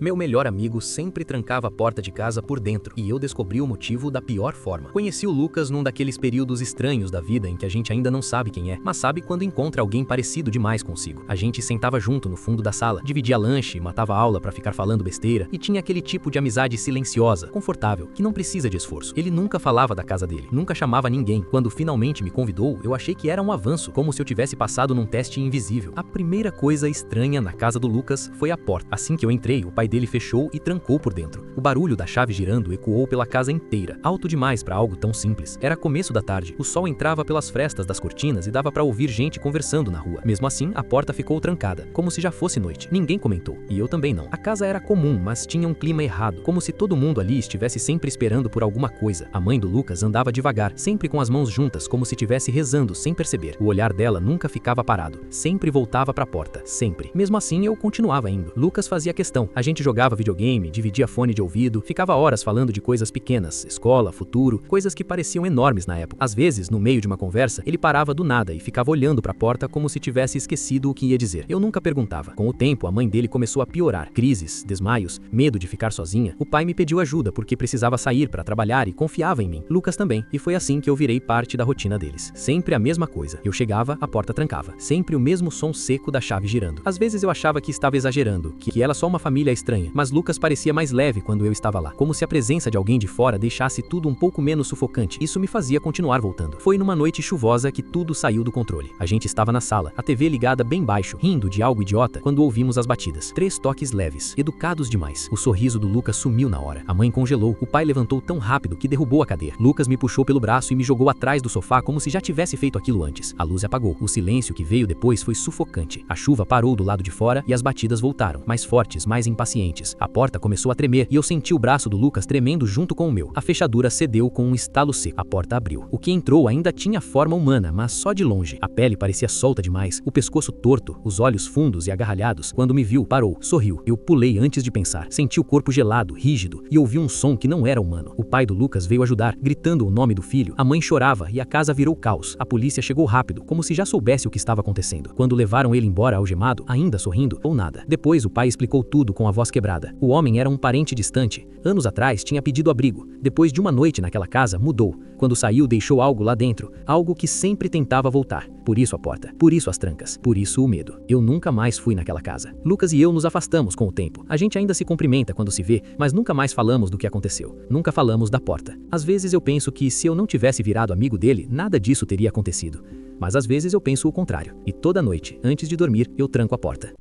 Meu melhor amigo sempre trancava a porta de casa por dentro e eu descobri o motivo da pior forma. Conheci o Lucas num daqueles períodos estranhos da vida em que a gente ainda não sabe quem é, mas sabe quando encontra alguém parecido demais consigo. A gente sentava junto no fundo da sala, dividia lanche, matava aula pra ficar falando besteira e tinha aquele tipo de amizade silenciosa, confortável, que não precisa de esforço. Ele nunca falava da casa dele, nunca chamava ninguém. Quando finalmente me convidou, eu achei que era um avanço, como se eu tivesse passado num teste invisível. A primeira coisa estranha na casa do Lucas foi a porta. Assim que eu entrei, o pai dele fechou e trancou por dentro. O barulho da chave girando ecoou pela casa inteira, alto demais para algo tão simples. Era começo da tarde, o sol entrava pelas frestas das cortinas e dava para ouvir gente conversando na rua. Mesmo assim, a porta ficou trancada, como se já fosse noite. Ninguém comentou, e eu também não. A casa era comum, mas tinha um clima errado, como se todo mundo ali estivesse sempre esperando por alguma coisa. A mãe do Lucas andava devagar, sempre com as mãos juntas, como se estivesse rezando sem perceber. O olhar dela nunca ficava parado, sempre voltava para a porta, sempre. Mesmo assim, eu continuava indo. Lucas fazia questão. A gente jogava videogame, dividia fone de ouvido, ficava horas falando de coisas pequenas, escola, futuro, coisas que pareciam enormes na época. Às vezes, no meio de uma conversa, ele parava do nada e ficava olhando para a porta como se tivesse esquecido o que ia dizer. Eu nunca perguntava. Com o tempo, a mãe dele começou a piorar. Crises, desmaios, medo de ficar sozinha. O pai me pediu ajuda porque precisava sair para trabalhar e confiava em mim. Lucas também. E foi assim que eu virei parte da rotina deles. Sempre a mesma coisa. Eu chegava, a porta trancava. Sempre o mesmo som seco da chave girando. Às vezes eu achava que estava exagerando, que era só uma família estranha, mas Lucas parecia mais leve quando eu estava lá, como se a presença de alguém de fora deixasse tudo um pouco menos sufocante. Isso me fazia continuar voltando. Foi numa noite chuvosa que tudo saiu do controle. A gente estava na sala, a TV ligada bem baixo, rindo de algo idiota, quando ouvimos as batidas. 3 toques leves, educados demais. O sorriso do Lucas sumiu na hora. A mãe congelou, o pai levantou tão rápido que derrubou a cadeira. Lucas me puxou pelo braço e me jogou atrás do sofá como se já tivesse feito aquilo antes. A luz apagou. O silêncio que veio depois foi sufocante. A chuva parou do lado de fora e as batidas voltaram, mais fortes, mais impacientes. A porta começou a tremer e eu senti o braço do Lucas tremendo junto com o meu. A fechadura cedeu com um estalo seco. A porta abriu. O que entrou ainda tinha forma humana, mas só de longe. A pele parecia solta demais, o pescoço torto, os olhos fundos e agarralhados. Quando me viu, parou, sorriu. Eu pulei antes de pensar. Senti o corpo gelado, rígido, e ouvi um som que não era humano. O pai do Lucas veio ajudar, gritando o nome do filho. A mãe chorava e a casa virou caos. A polícia chegou rápido, como se já soubesse o que estava acontecendo. Quando levaram ele embora algemado, ainda sorrindo, ou nada. Depois o pai explicou tudo com a voz quebrada. O homem era um parente distante. Anos atrás tinha pedido abrigo. Depois de uma noite naquela casa, mudou. Quando saiu, deixou algo lá dentro. Algo que sempre tentava voltar. Por isso a porta. Por isso as trancas. Por isso o medo. Eu nunca mais fui naquela casa. Lucas e eu nos afastamos com o tempo. A gente ainda se cumprimenta quando se vê, mas nunca mais falamos do que aconteceu. Nunca falamos da porta. Às vezes eu penso que se eu não tivesse virado amigo dele, nada disso teria acontecido. Mas às vezes eu penso o contrário. E toda noite, antes de dormir, eu tranco a porta.